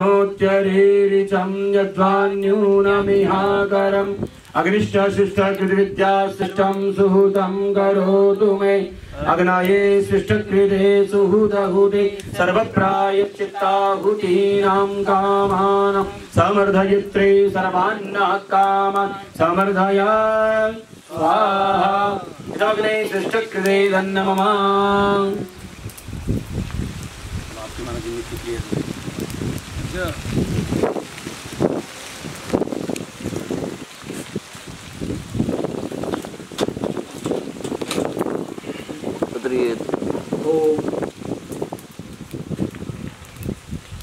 चरीरिचं यद्वान्यूनमिहाकरम् अग्निष्टशिष्टकृतविद्या सृष्टं सुहृतं करोतु मे अग्नये सृष्टकृते सुहृदहुते सर्वत्रायच्चित्ताहुतीनां कामानां समर्धयित्रे सर्वान्नः कामान् समर्धय स्वाहा इदग्ने सृष्टकृते धन्नमः।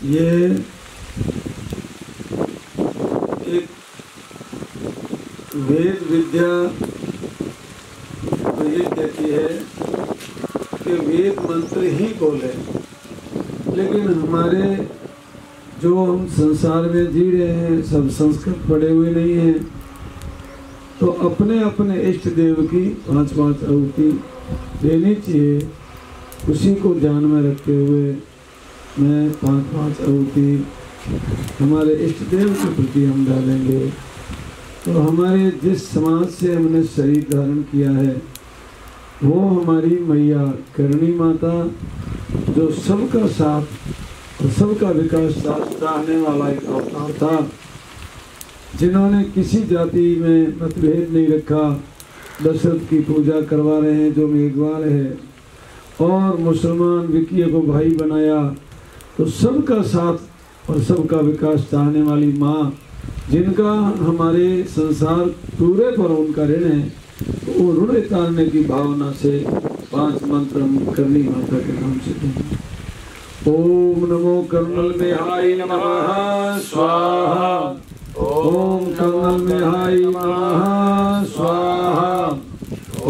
ये एक वेद विद्या तो ये कहती है कि वेद मंत्र ही बोले, लेकिन हमारे जो हम संसार में जी रहे हैं सब संस्कृत पढ़े हुए नहीं हैं, तो अपने अपने इष्ट देव की 5-5 आहुति देनी चाहिए। उसी को ध्यान में रखते हुए मैं 5-5 आहुति हमारे इष्ट देव के प्रति हम डालेंगे। तो हमारे जिस समाज से हमने शरीर धारण किया है वो हमारी मैया करणी माता, जो सबका साथ और सबका विकास चाहने वाला एक अवतार था, जिन्होंने किसी जाति में मतभेद नहीं रखा, दशरथ की पूजा करवा रहे हैं जो मेघवाल है, और मुसलमान विकीय को भाई बनाया। तो सबका साथ और सबका विकास चाहने वाली माँ, जिनका हमारे संसार पूरे पर उनका ऋण है, तो वो ऋण उतारने की भावना से 5 मंत्र हम करणी माता के नाम से देंगे। ओम नमो कर्नल मेहाय नमः स्वाहा। ओम कर्नल मेहाय नमः स्वाहा।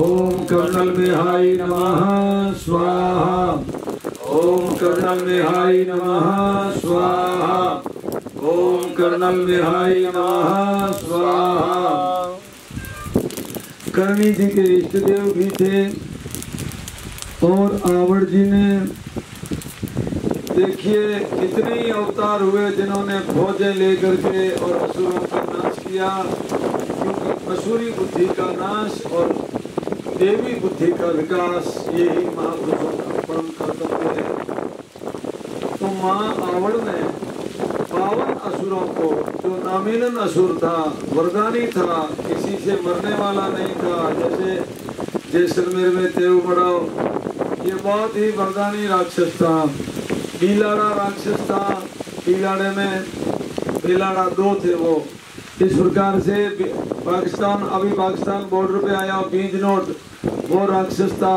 ओम कर्नल मेहाय नमः स्वाहा। ओम कर्नल मेहाय नमः स्वाहा। ओम कर्नल मेहाय नमः स्वाहा। करणी जी के इष्ट देव भी थे, और आवड़ जी ने देखिए कितने ही अवतार हुए जिन्होंने फौजें लेकर के और असुरों का नाश किया, क्योंकि असुरी बुद्धि का नाश और देवी बुद्धि का विकास यही महापुरुषों का परम कर्तव्य है। तो माँ आवड़ ने 52 असुरों को, जो नामीनन असुर था, वरदानी था, किसी से मरने वाला नहीं था, जैसे जैसलमेर में तेव बड़ाओ, ये बहुत ही वरदानी राक्षस था। बिलाड़ा राक्षस था, बिलाड़े में बिलाड़ा 2 थे वो। इस प्रकार से पाकिस्तान, अभी पाकिस्तान बॉर्डर पे आया बीज नोट, वो राक्षस था।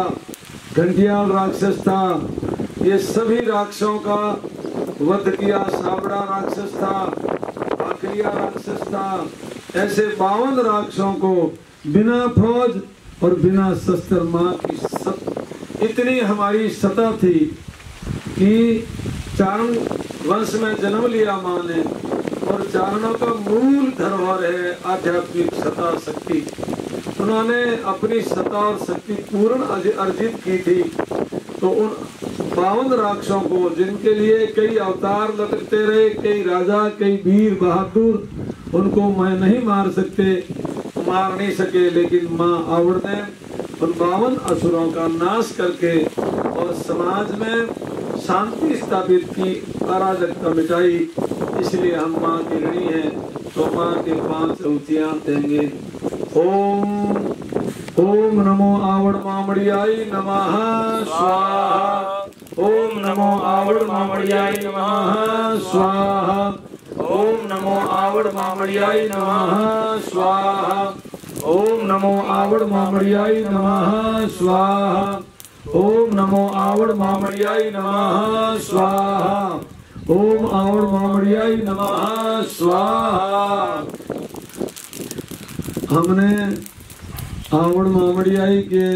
घंटियाल राक्षस था। ये सभी राक्षसों का वध किया। साबड़ा राक्षस था, आखरिया राक्षस था। ऐसे 52 राक्षसों को बिना फौज और बिना शस्त्र माँ की इतनी हमारी सत्ता थी कि चारण वंश में जन्म लिया माँ ने, और चारणों का मूल धरोहर है आध्यात्मिक सत्ता शक्ति। उन्होंने अपनी सत्ता और शक्ति पूर्ण अर्जित की थी। तो उन 52 राक्षसों को, जिनके लिए कई अवतार लटकते रहे, कई राजा, कई वीर बहादुर, उनको मैं नहीं मार नहीं सके, लेकिन माँ आवड़ ने उन 52 असुरों का नाश करके और समाज में शांति स्थापित की, अराजकता मिटाई। इसलिए हम माँ की ऋणी हैं, तो माँ के 5 आहुतियां देंगे। ओम नमो आवड़ मामड़ियाय नमः स्वाहा। ओम नमो आवड़ मामड़ियाय नमः स्वाहा। ओम नमो आवड़ मामड़ियाय नमः स्वाहा। ओम नमो आवड़ मामड़ियाय नमः स्वाहा। ओम नमो आवड़ मामड़ियाय नमः स्वाहा। ओम आवड़ मामड़ियाय नमः स्वाहा। हमने आवड़ मामड़ियाई के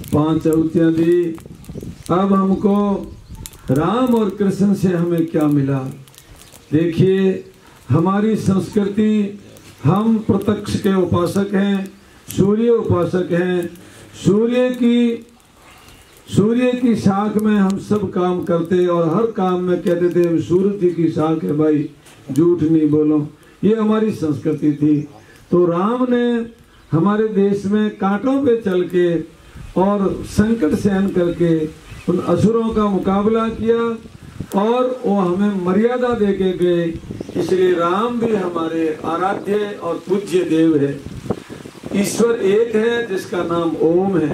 5 आहुतियां दी। अब हमको राम और कृष्ण से हमें क्या मिला? देखिए, हमारी संस्कृति, हम प्रत्यक्ष के उपासक हैं, सूर्य उपासक हैं। सूर्य की सूर्य की शाख में हम सब काम करते और हर काम में कहते थे सूरज जी की शाख है भाई, झूठ नहीं बोलो। ये हमारी संस्कृति थी। तो राम ने हमारे देश में कांटों पे चल के और संकट सहन करके उन असुरों का मुकाबला किया और वो हमें मर्यादा दे के गए। इसलिए राम भी हमारे आराध्य और पूज्य देव है। ईश्वर एक है जिसका नाम ओम है।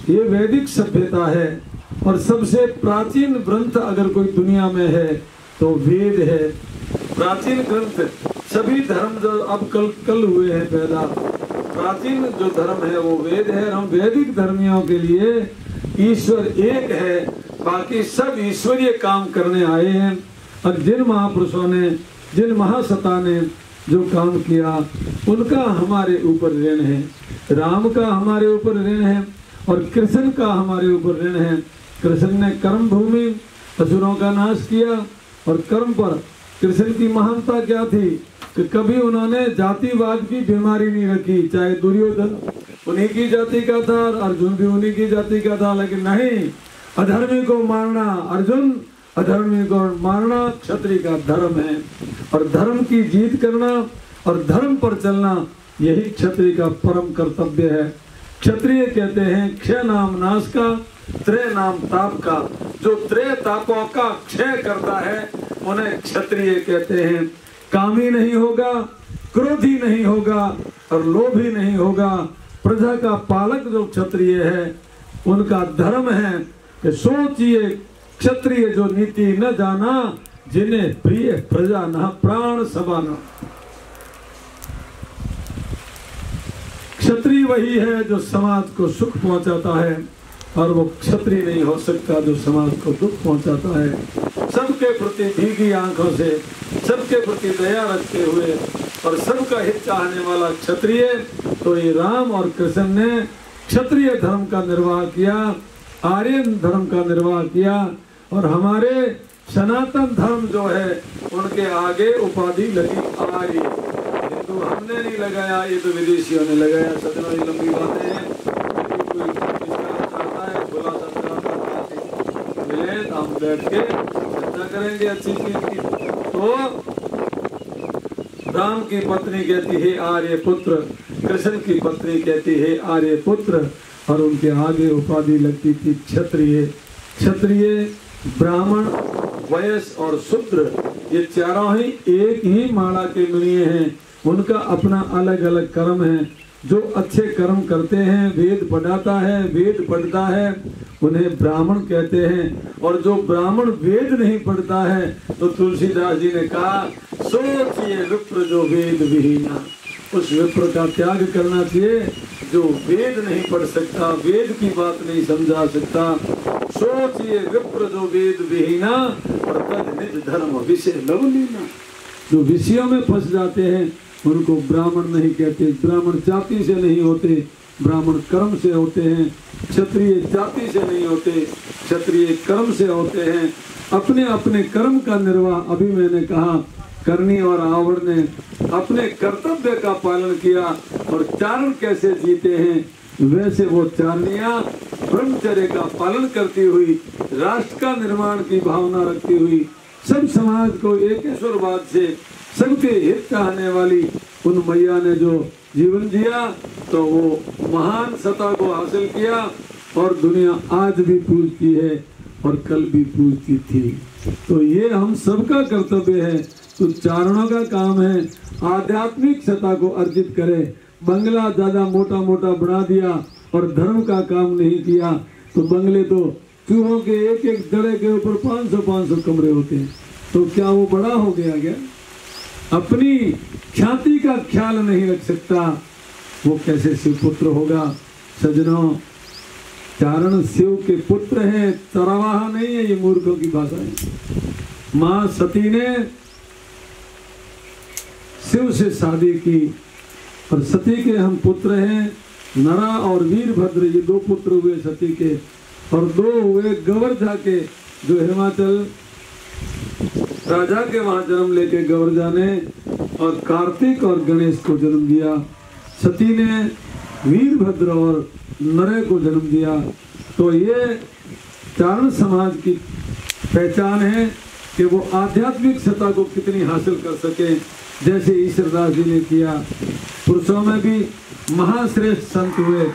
ये वैदिक सभ्यता है और सबसे प्राचीन ग्रंथ अगर कोई दुनिया में है तो वेद है। प्राचीन ग्रंथ सभी धर्म जो अब कल हुए हैं पैदा, प्राचीन जो धर्म है वो वेद है। हम वैदिक धर्मियों के लिए ईश्वर एक है, बाकी सब ईश्वरीय काम करने आए हैं। और जिन महापुरुषों ने, जिन महासत्ता ने जो काम किया उनका हमारे ऊपर ऋण है। राम का हमारे ऊपर ऋण है और कृष्ण का हमारे ऊपर ऋण है। कृष्ण ने कर्म भूमि असुरों का नाश किया और कर्म पर कृष्ण की महानता क्या थी कि कभी उन्होंने जातिवाद की बीमारी नहीं रखी। चाहे दुर्योधन उन्हीं की जाति का था, अर्जुन भी उन्हीं की जाति का था, लेकिन नहीं, अधर्मी को मारना, अर्जुन अधर्मी को मारना क्षत्रिय का धर्म है। और धर्म की जीत करना और धर्म पर चलना यही क्षत्रिय का परम कर्तव्य है। क्षत्रिय कहते हैं क्षय नाम नाश का, त्रय नाम ताप का। जो त्रय तापों का क्षय करता है उन्हें क्षत्रिय कहते हैं। कामी नहीं होगा, क्रोधी नहीं होगा और लोभी नहीं होगा। प्रजा का पालक जो क्षत्रिय है उनका धर्म है कि सोचिए क्षत्रिय जो नीति न जाना, जिन्हें प्रिय प्रजा न प्राण समाना। क्षत्रिय वही है जो समाज को सुख पहुंचाता है और वो क्षत्रिय नहीं हो सकता जो समाज को दुख पहुंचाता है। सबके प्रति भीगी आंखों से, सबके प्रति दया रखते हुए और सबका हित चाहने वाला क्षत्रिय। तो ये राम और कृष्ण ने क्षत्रिय धर्म का निर्वाह किया, आर्यन धर्म का निर्वाह किया। और हमारे सनातन धर्म जो है उनके आगे उपाधि लगी आर्य। हिंदू हमने नहीं लगाया, ये तो विदेशियों ने लगाया। सदनों की लंबी बातें हैं, कोई चाहता है खुला सत्ता मिले तो हम बैठ के चर्चा करेंगे अच्छी चीज की। तो राम की पत्नी कहती है आर्य पुत्र, कृष्ण की पत्नी कहती है आर्य पुत्र, और उनके आगे उपाधि लगती थी क्षत्रिय। क्षत्रिय, ब्राह्मण, वैश्य और शूद्र, ये चारों ही एक ही माला के मुनिये हैं। उनका अपना अलग अलग कर्म है। जो अच्छे कर्म करते हैं, वेद पढ़ाता है, वेद पढ़ता है, उन्हें ब्राह्मण कहते हैं। और जो ब्राह्मण वेद नहीं पढ़ता है तो तुलसीदास जी ने कहा सोचिए विप्र जो वेद विहीना। उस विप्र का त्याग करना चाहिए जो वेद नहीं पढ़ सकता, वेद की बात नहीं समझा सकता। सोचिए विप्र जो वेद विहीना और तद निज धर्म विषय लवलीना। जो विषयों में फंस जाते हैं उनको ब्राह्मण नहीं कहते। ब्राह्मण जाति से नहीं होते, ब्राह्मण कर्म से होते हैं। क्षत्रिय जाति से नहीं होते, क्षत्रिय कर्म से होते हैं। अपने अपने कर्म का निर्वाह, अभी मैंने कहा करनी और आवड़ ने अपने कर्तव्य का पालन किया और चारण कैसे जीते हैं, वैसे वो चारनियां ब्रह्मचर्य का पालन करती हुई, राष्ट्र का निर्माण की भावना रखती हुई, सब समाज को एकेश्वरवाद से सबके हित चाहने वाली उन मैया ने जो जीवन जिया तो वो महान सत्ता को हासिल किया और दुनिया आज भी पूजती है और कल भी पूजती थी। तो ये हम सबका कर्तव्य है। तो चारणों का काम है आध्यात्मिक सत्ता को अर्जित करे। बंगला ज्यादा मोटा मोटा बना दिया और धर्म का काम नहीं किया तो बंगले तो चूहों के एक एक जड़े के ऊपर 500-500 कमरे होते हैं। तो क्या वो बड़ा हो गया क्या? अपनी ख्याति का ख्याल नहीं रख सकता, वो कैसे शिव पुत्र होगा? सजनों, चारण शिव के पुत्र हैं, तरवाहा नहीं है। ये मूर्खों की भाषा है। मां सती ने शिव से शादी की और सती के हम पुत्र हैं, नरा और वीरभद्र, ये 2 पुत्र हुए सती के, और 2 हुए गवर्धा के, जो हिमाचल राजा के वहां जन्म लेके गवर्धा ने और कार्तिक और गणेश को जन्म दिया। सती ने वीरभद्र और नरे को जन्म दिया। तो ये चारण समाज की पहचान है कि वो आध्यात्मिक सत्ता को कितनी हासिल कर सके, जैसे ईश्वरदास जी ने किया। पुरुषों में भी महाश्रेष्ठ संत हुए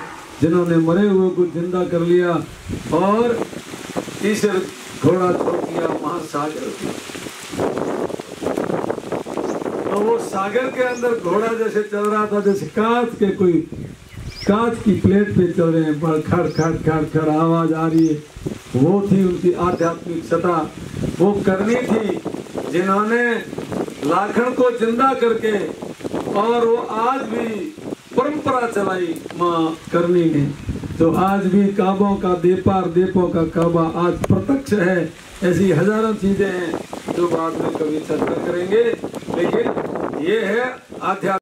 जिन्होंने मरे हुए को जिंदा कर लिया और ईश्वर घोड़ा छोड़ दिया महासागर। तो वो सागर के अंदर घोड़ा जैसे चल रहा था, जैसे कांच की प्लेट पे चल रहे हैं, पर खड़ खड़ खड़ खड़ आवाज आ रही है। वो थी उनकी आध्यात्मिक सत्ता, वो करनी थी जिन्होंने लाखन को जिंदा करके, और वो आज भी परंपरा चलाई माँ करनी ने। तो आज भी काबों का देपार, देपों का काबा आज प्रत्यक्ष है। ऐसी हजारों चीजें हैं जो बाद में कभी चर्चा करेंगे, लेकिन ये है आध्यात्मिक